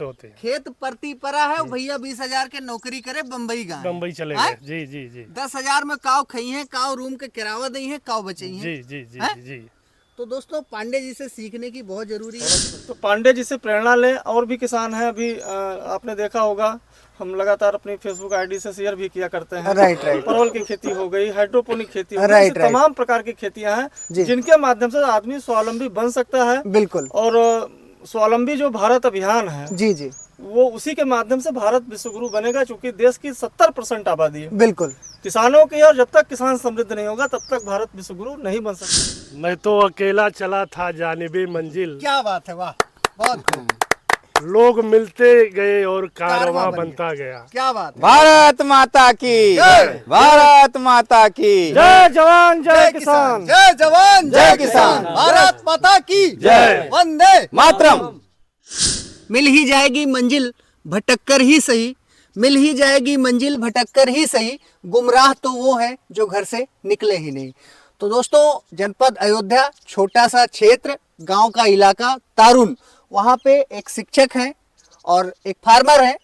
होते हैं। खेत परती परा है, भैया 20,000 के नौकरी करे बम्बई गए, बम्बई चले गए। जी जी जी। 10,000 में काव खई है, काव रूम के किरावा दी है, काव बची है। जी जी जी जी। तो दोस्तों पांडे जी से सीखने की बहुत जरूरी है। तो पांडे जी से प्रेरणा लें। और भी किसान हैं, अभी आपने देखा होगा हम लगातार अपनी फेसबुक आईडी से शेयर भी किया करते हैं। राइट। परवल की खेती हो गई, हाइड्रोपोनिक खेती हो गई, राइट। तमाम प्रकार की खेतियां हैं जिनके माध्यम से आदमी स्वावलंबी बन सकता है। बिल्कुल। और स्वावलंबी जो भारत अभियान है जी जी, वो उसी के माध्यम से भारत विश्वगुरु बनेगा, क्योंकि देश की 70% आबादी है बिल्कुल किसानों की, और जब तक किसान समृद्ध नहीं होगा तब तक भारत विश्वगुरु नहीं बन सकता। मैं तो अकेला चला था जानिबे मंजिल। क्या बात है, वाह, बहुत खूब। लोग मिलते गए और कारवां बनता गया। क्या बात है। भारत माता की भारत माता की जय जवान जय किसान। जय जवान जय किसान। भारत माता की जय। वंदे मातरम। मिल ही जाएगी मंजिल भटक कर ही सही, मिल ही जाएगी मंजिल भटक कर ही सही, गुमराह तो वो है जो घर से निकले ही नहीं। तो दोस्तों जनपद अयोध्या, छोटा सा क्षेत्र, गांव का इलाका तारुन, वहाँ पे एक शिक्षक हैं और एक फार्मर हैं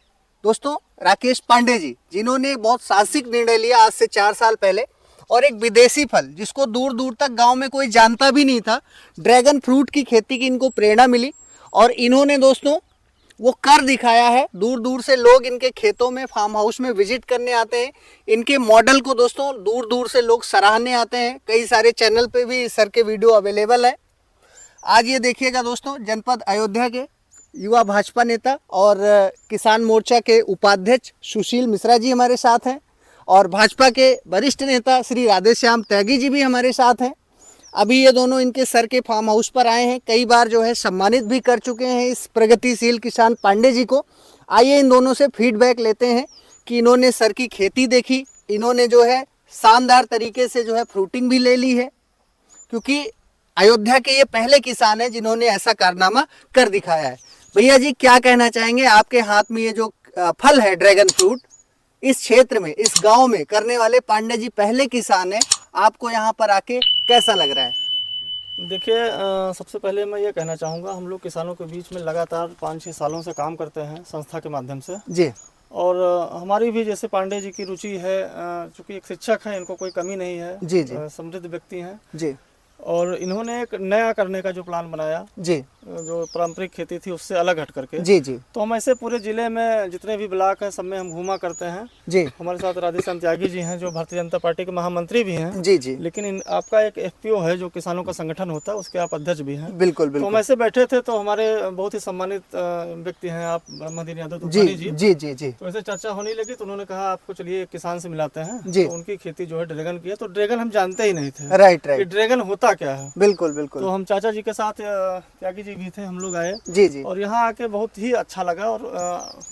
दोस्तों, राकेश पांडे जी, जिन्होंने बहुत साहसिक निर्णय लिया आज से 4 साल पहले, और एक विदेशी फल जिसको दूर दूर तक गांव में कोई जानता भी नहीं था, ड्रैगन फ्रूट की खेती की इनको प्रेरणा मिली और इन्होंने दोस्तों वो कर दिखाया है। दूर दूर से लोग इनके खेतों में, फार्म हाउस में विजिट करने आते हैं। इनके मॉडल को दोस्तों दूर दूर से लोग सराहने आते हैं। कई सारे चैनल पे भी सर के वीडियो अवेलेबल है। आज ये देखिएगा दोस्तों, जनपद अयोध्या के युवा भाजपा नेता और किसान मोर्चा के उपाध्यक्ष सुशील मिश्रा जी हमारे साथ हैं, और भाजपा के वरिष्ठ नेता श्री राधेश्याम त्यागी जी भी हमारे साथ हैं। अभी ये दोनों इनके सर के फार्म हाउस पर आए हैं, कई बार जो है सम्मानित भी कर चुके हैं इस प्रगतिशील किसान पांडे जी को। आइए इन दोनों से फीडबैक लेते हैं कि इन्होंने सर की खेती देखी, इन्होंने जो है शानदार तरीके से जो है फ्रूटिंग भी ले ली है, क्योंकि अयोध्या के ये पहले किसान हैं जिन्होंने ऐसा कारनामा कर दिखाया है। भैया जी क्या कहना चाहेंगे, आपके हाथ में ये जो फल है ड्रैगन फ्रूट, इस क्षेत्र में, इस गांव में करने वाले पांडे जी पहले किसान हैं, आपको यहाँ पर आके कैसा लग रहा है? देखिए, सबसे पहले मैं ये कहना चाहूँगा, हम लोग किसानों के बीच में लगातार 5-6 सालों से काम करते हैं संस्था के माध्यम से जी। और हमारी भी जैसे पांडे जी की रुचि है, चूँकि एक शिक्षक हैं, इनको कोई कमी नहीं है, जी जी, समृद्ध व्यक्ति हैं जी, और इन्होंने एक नया करने का जो प्लान बनाया, जी, जो पारंपरिक खेती थी उससे अलग हट करके, जी जी, तो हम ऐसे पूरे जिले में जितने भी ब्लॉक हैं सब में हम घूमा करते हैं जी। हमारे साथ राधेश्याम त्यागी जी हैं जो भारतीय जनता पार्टी के महामंत्री भी हैं। जी जी, लेकिन आपका एक FPO है जो किसानों का संगठन होता है, उसके आप अध्यक्ष भी हैं। बिल्कुल तो बिल्कुल। हम ऐसे बैठे थे तो हमारे बहुत ही सम्मानित व्यक्ति हैं आप, ब्रह्मदीन यादव जी तूफानी जी जी जी, तो ऐसे चर्चा होने लगी तो उन्होंने कहा आपको चलिए एक किसान से मिलाते हैं। जी। तो उनकी खेती जो है ड्रैगन की है, तो ड्रैगन हम जानते ही नहीं थे राइट कि राइट, ड्रैगन होता क्या है। बिल्कुल बिल्कुल। तो हम चाचा जी के साथ त्यागी जी भी थे, हम लोग आए जी जी, और यहाँ आके बहुत ही अच्छा लगा। और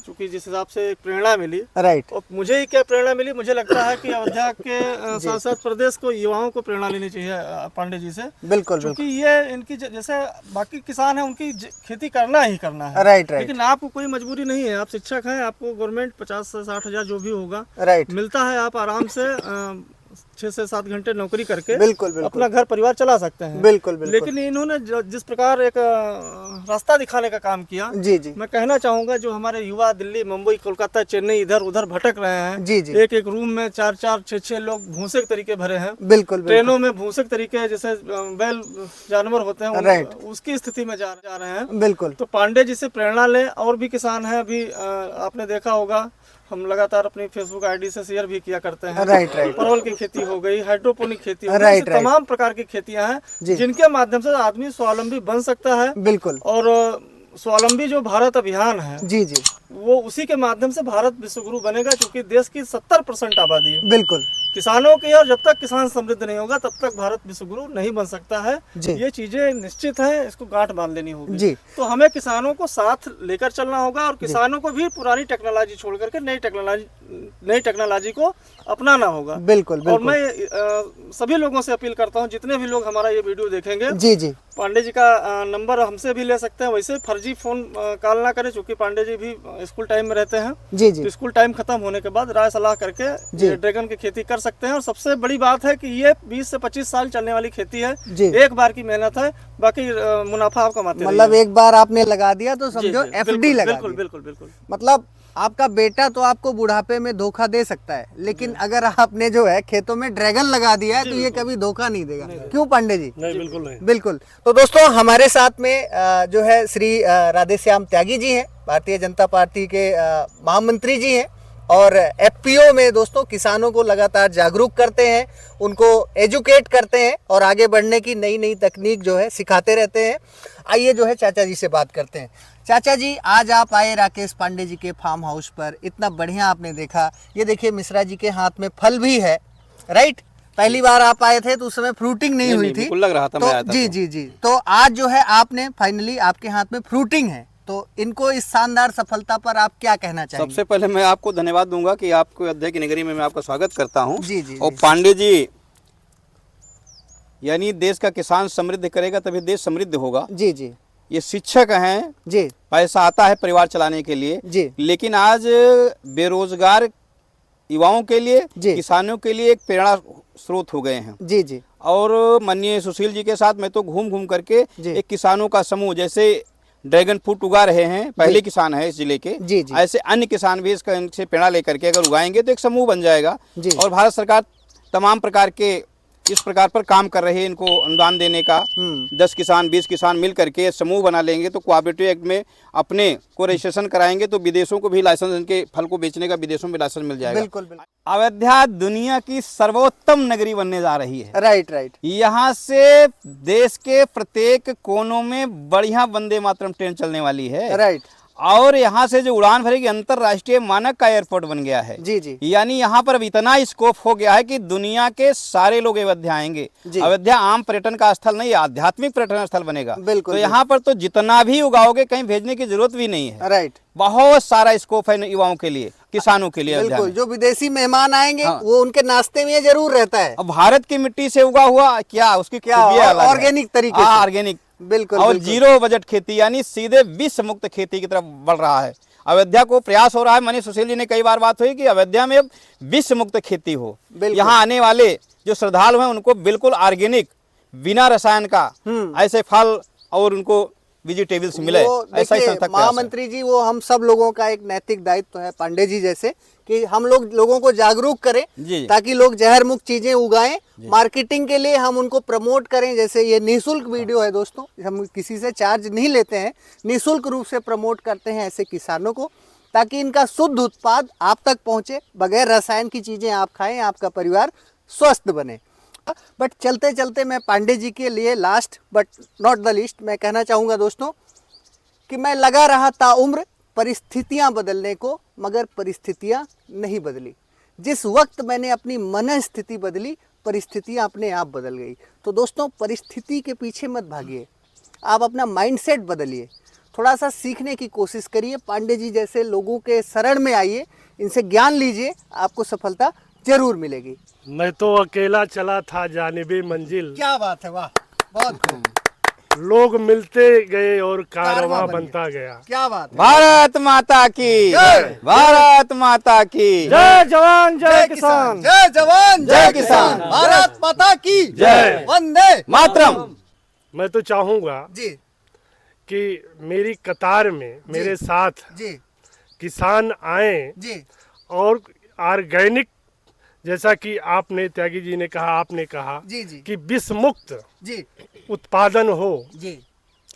चूंकि जिस हिसाब से एक प्रेरणा मिली, राइट, और मुझे ही क्या प्रेरणा मिली, मुझे लगता है कि अयोध्या के साथ साथ प्रदेश को, युवाओं को प्रेरणा लेनी चाहिए पांडे जी से। बिल्कुल क्योंकि बिल्कुल, ये इनकी जैसे बाकी किसान हैं उनकी खेती करना ही करना है, राइट राइट, लेकिन आपको कोई मजबूरी नहीं है। आप शिक्षक हैं, आपको गवर्नमेंट 50 से 60 हजार जो भी होगा राइट, मिलता है, आप आराम से 6 से 7 घंटे नौकरी करके बिल्कुल बिल्कुल, अपना घर परिवार चला सकते हैं। बिल्कुल बिल्कुल। लेकिन इन्होंने जिस प्रकार एक रास्ता दिखाने का काम किया, जी जी, मैं कहना चाहूंगा जो हमारे युवा दिल्ली, मुंबई, कोलकाता, चेन्नई इधर उधर भटक रहे हैं, जी जी, एक एक रूम में 4-4, 6-6 लोग भूसे के तरीके भरे हैं, बिल्कुल बिल्कुल, ट्रेनों में भूसे के तरीके जैसे बैल जानवर होते हैं राइट, उसकी स्थिति में जा रहे हैं। बिल्कुल। तो पांडे जी से प्रेरणा लें। और भी किसान हैं, अभी आपने देखा होगा हम लगातार अपनी फेसबुक आईडी से शेयर भी किया करते हैं। राइट राइट, परवल की खेती हो गई, हाइड्रोपोनिक खेती हो गई, राइट, राइट। तमाम प्रकार की खेतियां हैं जी। जिनके माध्यम से आदमी स्वावलंबी बन सकता है। बिल्कुल। और स्वावलंबी जो भारत अभियान है जी जी, वो उसी के माध्यम से भारत विश्वगुरु बनेगा, क्योंकि देश की 70% आबादी है बिल्कुल किसानों की, और जब तक किसान समृद्ध नहीं होगा तब तक भारत विश्वगुरु नहीं बन सकता है। जी। ये चीजें निश्चित हैं, इसको गांठ बांध लेनी होगी। जी। तो हमें किसानों को साथ लेकर चलना होगा और किसानों को भी पुरानी टेक्नोलॉजी छोड़ करके नई टेक्नोलॉजी को अपनाना होगा। बिल्कुल और बिल्कुल। मैं सभी लोगों से अपील करता हूँ, जितने भी लोग हमारा ये वीडियो देखेंगे, जी जी, पांडे जी का नंबर हमसे भी ले सकते हैं, वैसे फर्जी फोन कॉल ना करें, क्योंकि पांडे जी भी इसको स्कूल टाइम में रहते हैं, जी जी तो स्कूल टाइम खत्म होने के बाद राय सलाह करके जी। ये ड्रैगन की खेती कर सकते हैं। और सबसे बड़ी बात है कि ये 20 से 25 साल चलने वाली खेती है, जी। एक बार की मेहनत है, बाकी मुनाफा आप कमाते मतलब रहिए। एक बार आपने लगा दिया तो जी, समझो जी, एफडी बिल्कुल, लगा बिल्कुल दी। बिल्कुल बिल्कुल। मतलब आपका बेटा तो आपको बुढ़ापे में धोखा दे सकता है, लेकिन अगर आपने जो है खेतों में ड्रैगन लगा दिया है तो ये कभी धोखा नहीं देगा। क्यों पांडे जी? नहीं, बिल्कुल नहीं। बिल्कुल। तो दोस्तों हमारे साथ में जो है श्री राधेश्याम त्यागी जी हैं, भारतीय जनता पार्टी के महामंत्री जी हैं, और एफपीओ में दोस्तों किसानों को लगातार जागरूक करते हैं, उनको एजुकेट करते हैं और आगे बढ़ने की नई नई तकनीक जो है सिखाते रहते हैं। आइए जो है चाचा जी से बात करते हैं। चाचा जी, आज आप आए राकेश पांडे जी के फार्म हाउस पर, इतना बढ़िया आपने देखा। ये देखिए मिश्रा जी के हाथ में फल भी है, राइट? पहली बार आप आए थे तो उस समय फ्रूटिंग नहीं हुई थी, बिल्कुल लग रहा था तो मैं आया था जी तो। जी जी। तो आज जो है आपने फाइनली आपके हाथ में फ्रूटिंग है, तो इनको इस शानदार सफलता पर आप क्या कहना चाहेंगे? सबसे पहले मैं आपको धन्यवाद दूंगा कि आपको अयोध्या की नगरी में मैं आपका स्वागत करता हूं। जी, जी, और जी। पांडे जी, यानी देश का किसान समृद्ध करेगा तभी देश समृद्ध होगा। जी जी ये शिक्षक हैं, जी पैसा आता है परिवार चलाने के लिए, जी लेकिन आज बेरोजगार युवाओं के लिए, जी। किसानों के लिए एक प्रेरणा स्रोत हो गए हैं। जी जी और माननीय सुशील जी के साथ मैं तो घूम घूम करके जी। एक किसानों का समूह, जैसे ड्रैगन फ्रूट उगा रहे हैं, पहले किसान है इस जिले के, जी, जी। ऐसे अन्य किसान भी इसका इनसे प्रेरणा लेकर के अगर उगाएंगे तो एक समूह बन जाएगा। जी। और भारत सरकार तमाम प्रकार के इस प्रकार पर काम कर रहे हैं, इनको अनुदान देने का। 10 किसान 20 किसान मिल करके समूह बना लेंगे तो कोऑपरेटिव एक्ट में अपने को रजिस्ट्रेशन कराएंगे तो विदेशों को भी लाइसेंस, इनके फल को बेचने का विदेशों में लाइसेंस मिल जाएगा। बिल्कुल बिल्कुल। अयोध्या दुनिया की सर्वोत्तम नगरी बनने जा रही है। Right right. यहाँ से देश के प्रत्येक कोनों में बढ़िया वंदे मातरम ट्रेन चलने वाली है। राइट। और यहाँ से जो उड़ान भरेगी अंतरराष्ट्रीय मानक का एयरपोर्ट बन गया है। जी जी यानी यहाँ पर अब इतना स्कोप हो गया है कि दुनिया के सारे लोग अयोध्या आएंगे। जी। अयोध्या आम पर्यटन का स्थल नहीं, आध्यात्मिक पर्यटन स्थल बनेगा। बिल्कुल, तो यहाँ पर तो जितना भी उगाओगे कहीं भेजने की जरूरत भी नहीं है। राइट। बहुत सारा स्कोप है युवाओं के लिए, किसानों के लिए अयोध्या बिल्कुल। में। जो विदेशी मेहमान आएंगे हाँ। वो उनके नाश्ते में ये जरूर रहता है। अब भारत की मिट्टी से उगा हुआ क्या उसकी क्या खूबियां अलग है। ऑर्गेनिक तरीके से। ऑर्गेनिक। बिल्कुल और बिल्कुल। जीरो बजट खेती, यानी सीधे विश्व मुक्त खेती की तरफ बढ़ रहा है। अयोध्या को प्रयास हो रहा है, माननीय सुशील जी ने कई बार बात हुई कि अयोध्या में अब विश्व मुक्त खेती हो। बिल्कुल। यहाँ आने वाले जो श्रद्धालु हैं उनको बिल्कुल ऑर्गेनिक, बिना रसायन का ऐसे फल और उनको वेजिटेबल्स मिले, वो ऐसा ही देखिए संस्था का प्रयास है। महामंत्री जी, वो हम सब लोगों का एक नैतिक दायित्व है पांडे जी जैसे, कि हम लोगों को जागरूक करें जी। ताकि लोग जहर मुक्त चीजें उगाएं। मार्केटिंग के लिए हम उनको प्रमोट करें। जैसे ये निःशुल्क वीडियो है दोस्तों, हम किसी से चार्ज नहीं लेते हैं, निःशुल्क रूप से प्रमोट करते हैं ऐसे किसानों को, ताकि इनका शुद्ध उत्पाद आप तक पहुंचे, बगैर रसायन की चीजें आप खाएं, आपका परिवार स्वस्थ बने। बट चलते चलते मैं पांडे जी के लिए last but not the least मैं कहना चाहूँगा दोस्तों कि मैं लगा रहा ताउम्र परिस्थितियां बदलने को, मगर परिस्थितियां नहीं बदली। जिस वक्त मैंने अपनी मन स्थिति बदली, परिस्थितियां अपने आप बदल गई। तो दोस्तों परिस्थिति के पीछे मत भागिए, आप अपना माइंडसेट बदलिए, थोड़ा सा सीखने की कोशिश करिए। पांडे जी जैसे लोगों के शरण में आइए, इनसे ज्ञान लीजिए, आपको सफलता जरूर मिलेगी। मैं तो अकेला चला था जानिबे मंजिल, क्या बात है, वाह, बहुत खूब। लोग मिलते गए और कारवां बन बनता गया। क्या बात है। भारत माता की जय। भारत माता की जय जवान जय किसान। जय जवान जय किसान। भारत माता की जय। वंदे मातरम। मैं तो चाहूंगा जी कि मेरी कतार में मेरे साथ जी किसान आए जी और ऑर्गेनिक, जैसा कि आपने त्यागी जी ने कहा, आपने कहा जी जी कि विश्व मुक्त जी उत्पादन हो, जी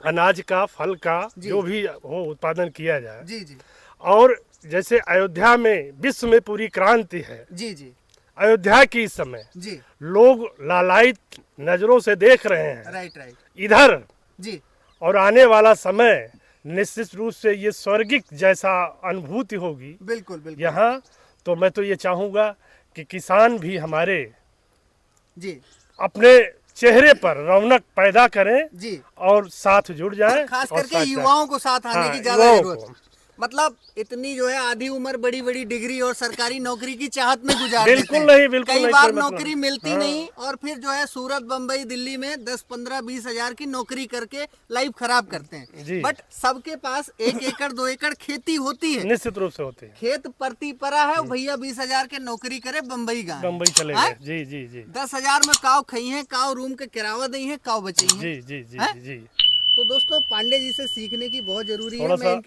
अनाज का, फल का, जी। जो भी हो उत्पादन किया जाए। जी जी और जैसे अयोध्या में विश्व में पूरी क्रांति है, जी जी अयोध्या की इस समय जी लोग लालायित नजरों से देख रहे हैं राइट राइट इधर, जी और आने वाला समय निश्चित रूप से ये स्वर्गिक जैसा अनुभूति होगी बिल्कुल बिल्कुल यहाँ। तो मैं तो ये चाहूँगा कि किसान भी हमारे जी अपने चेहरे पर रौनक पैदा करें जी और साथ जुड़ जाएं, खास और करके साथ युवाओं को साथ आने हाँ, की ज्यादा युवाओं जरूरत को। है। मतलब इतनी जो है आधी उम्र बड़ी बड़ी डिग्री और सरकारी नौकरी की चाहत में गुजार बिल्कुल देते हैं। नहीं, बिल्कुल कई नहीं, बार कोई मतलब नौकरी नहीं। मिलती नहीं और फिर जो है सूरत, बम्बई, दिल्ली में 10, 15, 20 हजार की नौकरी करके लाइफ खराब करते जी। हैं। बट सबके पास 1 एकड़ 2 एकड़ खेती होती है, निश्चित रूप से होती है। खेत परती परा है, भैया 20 हजार के नौकरी करे बम्बई गए, बम्बई चले हैं? गए। जी जी जी 10 हजार में काव खई है, काव रूम के किरावा दी है, काव बची है। जी जी जी हैं? जी। तो दोस्तों पांडे जी से सीखने की बहुत जरूरी है। थोड़ा मैं सा